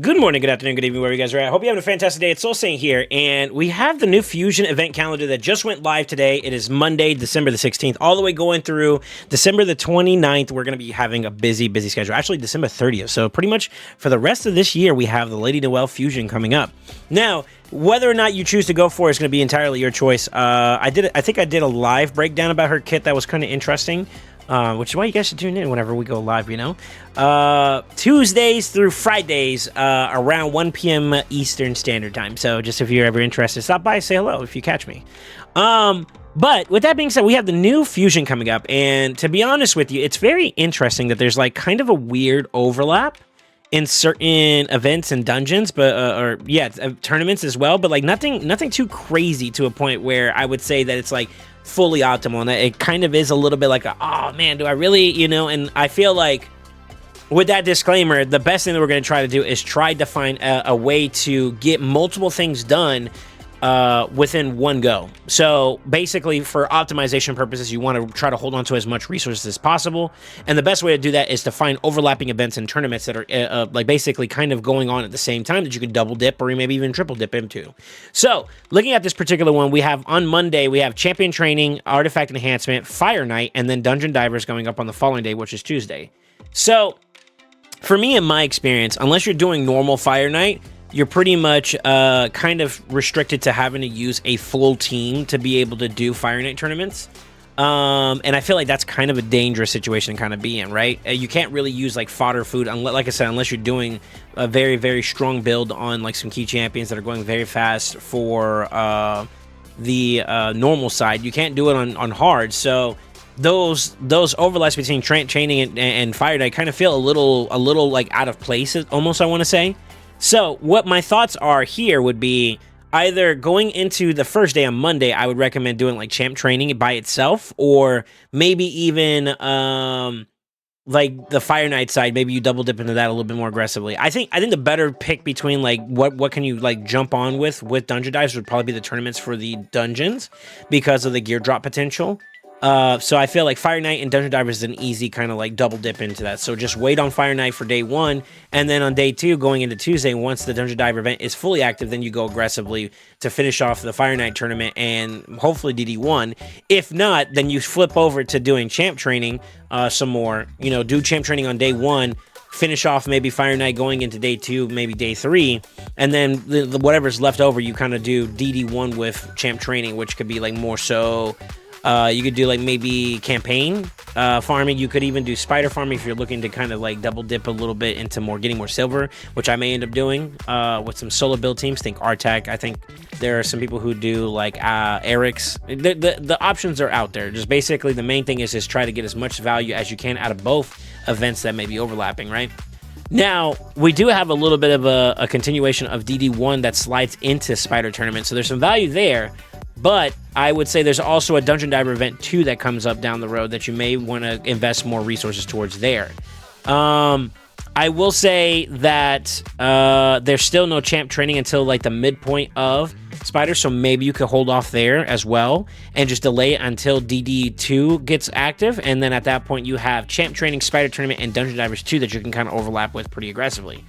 Good morning, good afternoon, good evening, wherever you guys are at. Hope you're having a fantastic day. It's SoulSaint here, and we have the new Fusion event calendar that just went live today. It is Monday, December the 16th, all the way going through December the 29th. We're going to be having a busy schedule. Actually, December 30th. So pretty much for the rest of this year, we have the Lady Noelle Fusion coming up. Now, whether or not you choose to go for it is going to be entirely your choice. I think I did a live breakdown about her kit that was kind of interesting. Which is why you guys should tune in whenever we go live, you know. Tuesdays through Fridays around 1 p.m. Eastern Standard Time. So just if you're ever interested, stop by, say hello if you catch me. But with that being said, we have the new Fusion coming up. And to be honest with you, it's very interesting that there's like kind of a weird overlap in certain events and dungeons, but tournaments as well. But like nothing too crazy to a point where I would say that it's like fully optimal, and it kind of is a little bit like oh man, do I really, you know? And I feel like with that disclaimer, the best thing that we're going to try to do is try to find a way to get multiple things done within one go. So basically, for optimization purposes, you want to try to hold on to as much resources as possible, and the best way to do that is to find overlapping events and tournaments that are like basically kind of going on at the same time that you can double dip or maybe even triple dip into. So looking at this particular one, we have on Monday, we have champion training, artifact enhancement, fire night, and then dungeon divers going up on the following day, which is Tuesday. So for me, in my experience, unless you're doing normal fire night, you're pretty much kind of restricted to having to use a full team to be able to do Fire Night tournaments. And I feel like that's kind of a dangerous situation to kind of be in, right? You can't really use like fodder food, like I said, unless you're doing a very, very strong build on like some key champions that are going very fast for the normal side. You can't do it on hard. So those overlaps between training and Fire Night kind of feel a little like out of place, almost, I want to say. So what my thoughts are here would be either going into the first day on Monday, I would recommend doing like champ training by itself, or maybe even like the Fire Night side, maybe you double dip into that a little bit more aggressively. I think the better pick between like what can you like jump on with dungeon dives would probably be the tournaments for the dungeons because of the gear drop potential. So I feel like Fire Night and Dungeon Divers is an easy kind of like double dip into that. So just wait on Fire Night for day one, and then on day two, going into Tuesday, once the Dungeon Diver event is fully active, then you go aggressively to finish off the Fire Night tournament and hopefully DD1. If not, then you flip over to doing champ training some more. You know, do champ training on day one, finish off maybe Fire Night going into day two, maybe day three, and then whatever's left over, you kind of do DD1 with champ training, which could be like more so. You could do like maybe campaign farming. You could even do spider farming if you're looking to kind of like double dip a little bit into getting more silver, which I may end up doing with some solo build teams. Think Artak. I think there are some people who do like Eric's. The options are out there. Just basically the main thing is just try to get as much value as you can out of both events that may be overlapping, right? Now, we do have a little bit of a continuation of DD1 that slides into Spider Tournament, so there's some value there. But I would say there's also a Dungeon Diver event too that comes up down the road that you may want to invest more resources towards there. I will say that there's still no champ training until like the midpoint of Spider, so maybe you could hold off there as well and just delay it until DD2 gets active, and then at that point you have champ training, Spider Tournament, and Dungeon Divers 2 that you can kind of overlap with pretty aggressively.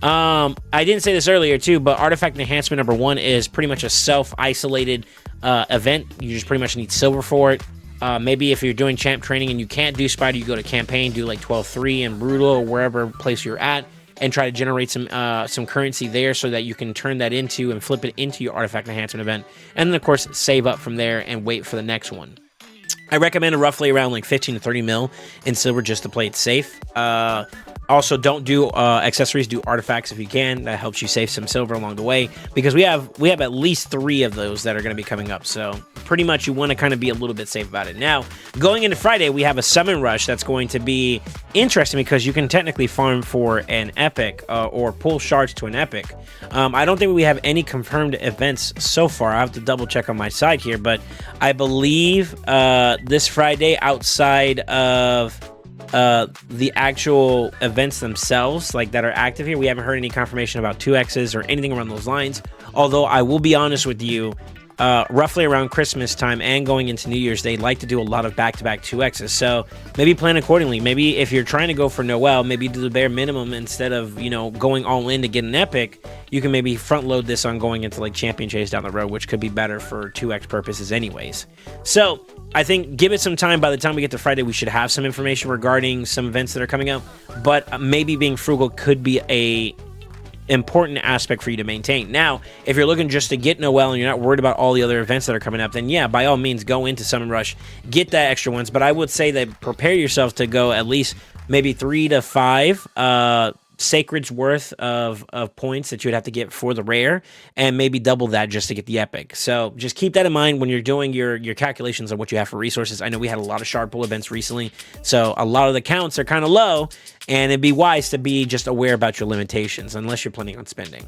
I didn't say this earlier too, but Artifact Enhancement number 1 is pretty much a self-isolated event. You just pretty much need silver for it. Maybe if you're doing champ training and you can't do Spider, you go to campaign, do like 12-3 and Brutal or wherever place you're at, and try to generate some currency there so that you can turn that into and flip it into your Artifact Enhancement event. And then of course save up from there and wait for the next one. I recommend roughly around like 15 to 30 mil in silver just to play it safe. Also, don't do accessories, do artifacts if you can. That helps you save some silver along the way, because we have at least 3 of those that are going to be coming up. So pretty much you want to kind of be a little bit safe about it. Now, going into Friday, we have a summon rush that's going to be interesting because you can technically farm for an epic or pull shards to an epic. I don't think we have any confirmed events so far. I have to double check on my side here, but I believe this Friday, outside of the actual events themselves, like that are active here, we haven't heard any confirmation about 2Xs or anything around those lines. Although I will be honest with you, roughly around Christmas time and going into New Year's, they like to do a lot of back-to-back 2Xs. So maybe plan accordingly. Maybe if you're trying to go for Noelle, maybe do the bare minimum instead of, going all in to get an epic. You can maybe front load this on going into like Champion Chase down the road, which could be better for 2X purposes anyways. So I think give it some time. By the time we get to Friday, we should have some information regarding some events that are coming up, but maybe being frugal could be a important aspect for you to maintain. Now, if you're looking just to get Noelle and you're not worried about all the other events that are coming up, then yeah, by all means, go into Summon Rush, get that extra ones. But I would say that prepare yourself to go at least maybe 3 to 5 Sacred's worth of points that you would have to get for the rare, and maybe double that just to get the epic. So just keep that in mind when you're doing your calculations on what you have for resources. I know we had a lot of shard pull events recently, so a lot of the counts are kind of low, and it'd be wise to be just aware about your limitations unless you're planning on spending.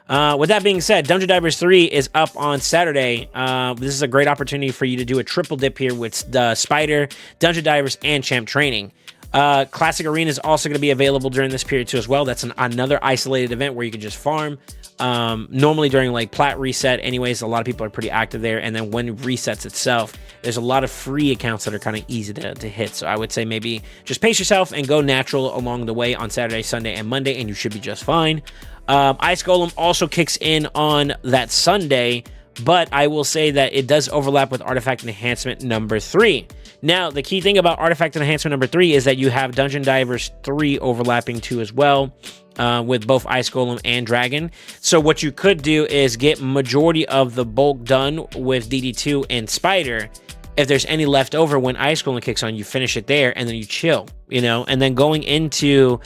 With that being said, Dungeon Divers 3 is up on Saturday. This is a great opportunity for you to do a triple dip here with the Spider, Dungeon Divers, and Champ Training. Classic Arena is also going to be available during this period too as well. That's another isolated event where you can just farm. Normally during like Plat reset anyways, a lot of people are pretty active there. And then when it resets itself, there's a lot of free accounts that are kind of easy to hit. So I would say maybe just pace yourself and go natural along the way on Saturday, Sunday, and Monday, and you should be just fine. Ice Golem also kicks in on that Sunday, but I will say that it does overlap with Artifact Enhancement number 3. Now, the key thing about Artifact Enhancement number 3 is that you have Dungeon Divers 3 overlapping too as well, with both Ice Golem and Dragon. So what you could do is get majority of the bulk done with DD2 and Spider. If there's any left over when Ice Golem kicks on, you finish it there, and then you chill, and then going into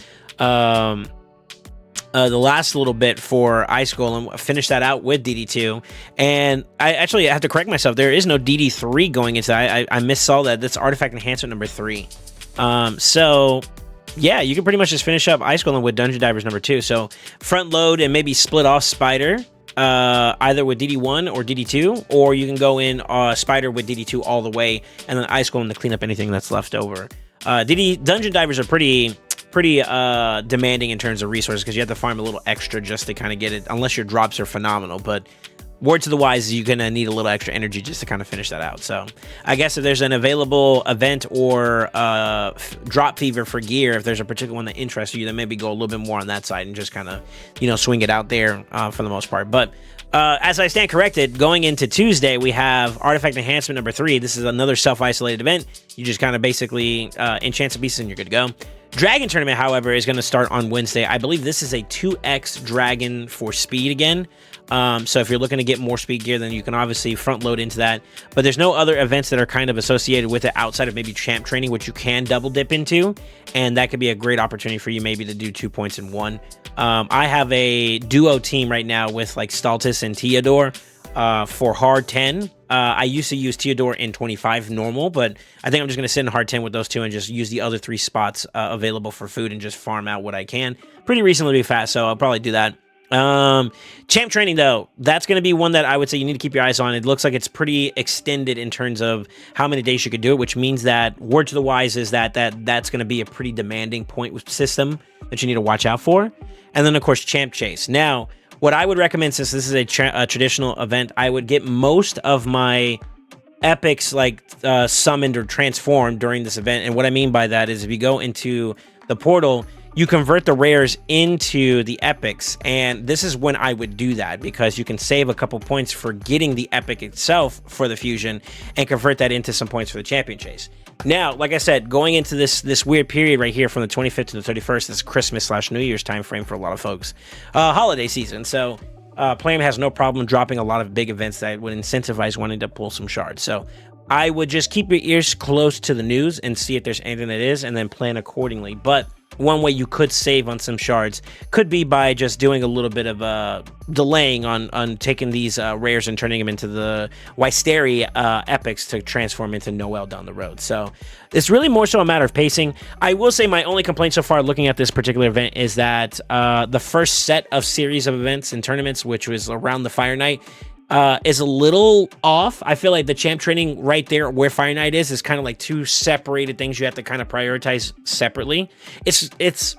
the last little bit for Ice Golem, finish that out with DD2. And I have to correct myself. There is no DD3 going into that. I missaw that. That's Artifact Enhancement number 3. So yeah, you can pretty much just finish up Ice Golem with Dungeon Divers number 2. So front load and maybe split off Spider, either with DD1 or DD2, or you can go in Spider with DD2 all the way, and then Ice Golem to clean up anything that's left over. Dungeon Divers are pretty demanding in terms of resources because you have to farm a little extra just to kind of get it, unless your drops are phenomenal. But word to the wise, you're gonna need a little extra energy just to kind of finish that out. So I guess if there's an available event or drop fever for gear, if there's a particular one that interests you, then maybe go a little bit more on that side and just kind of swing it out there for the most part. But as I stand corrected, going into Tuesday, we have Artifact Enhancement number 3. This is another self-isolated event. You just kind of basically enchant some pieces and you're good to go. Dragon Tournament, however, is going to start on Wednesday. I believe this is a 2x Dragon for speed again. So if you're looking to get more speed gear, then you can obviously front load into that. But there's no other events that are kind of associated with it outside of maybe Champ Training, which you can double dip into. And that could be a great opportunity for you maybe to do 2 points in one. I have a duo team right now with like Staltis and Theodore for hard 10. I used to use Theodore in 25 normal, but I think I'm just going to sit in hard 10 with those two and just use the other 3 spots available for food and just farm out what I can. Pretty reasonably fast, so I'll probably do that. Champ Training, though, that's going to be one that I would say you need to keep your eyes on. It looks like it's pretty extended in terms of how many days you could do it, which means that word to the wise is that's going to be a pretty demanding point system that you need to watch out for. And then, of course, Champ Chase. Now, what I would recommend, since this is a traditional event, I would get most of my epics like summoned or transformed during this event. And what I mean by that is if you go into the portal, you convert the rares into the epics, and this is when I would do that because you can save a couple points for getting the epic itself for the fusion and convert that into some points for the champion chase. Now, like I said, going into this weird period right here from the 25th to the 31st, this Christmas/New Year's time frame for a lot of folks, holiday season. So Plam has no problem dropping a lot of big events that would incentivize wanting to pull some shards. So I would just keep your ears close to the news and see if there's anything that is, and then plan accordingly. But one way you could save on some shards could be by just doing a little bit of delaying on taking these rares and turning them into the Wysteri epics to transform into Noelle down the road. So it's really more so a matter of pacing. I will say my only complaint so far looking at this particular event is that the first set of series of events and tournaments, which was around the Fire Night, is a little off. I feel like the champ training right there where Fire Night is kind of like two separated things you have to kind of prioritize separately. It's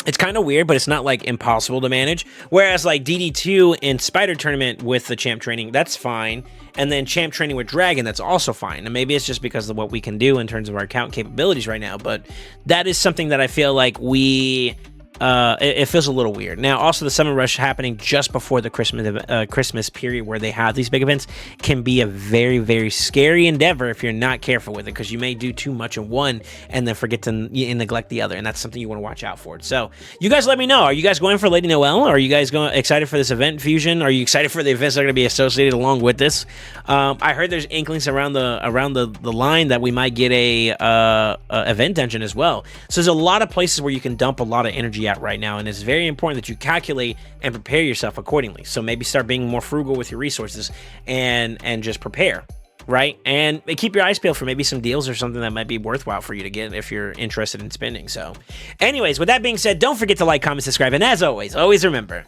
It's kind of weird, but it's not like impossible to manage. Whereas like DD2 in Spider Tournament with the champ training, that's fine. And then champ training with Dragon, that's also fine. And maybe it's just because of what we can do in terms of our account capabilities right now. But that is something that I feel like it feels a little weird. Now, also the Summer Rush happening just before the Christmas period where they have these big events can be a very, very scary endeavor if you're not careful with it, because you may do too much in one and then forget to neglect the other, and that's something you want to watch out for. So, you guys let me know. Are you guys going for Lady Noelle? Are you guys excited for this event fusion? Are you excited for the events that are going to be associated along with this? I heard there's inklings around the line that we might get a event dungeon as well. So there's a lot of places where you can dump a lot of energy at right now, and it's very important that you calculate and prepare yourself accordingly. So maybe start being more frugal with your resources and just prepare, right? And keep your eyes peeled for maybe some deals or something that might be worthwhile for you to get if you're interested in spending. So anyways, with that being said, don't forget to like, comment, subscribe, and as always remember,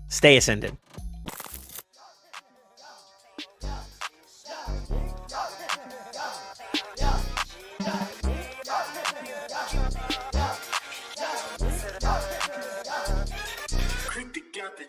stay ascended. Got the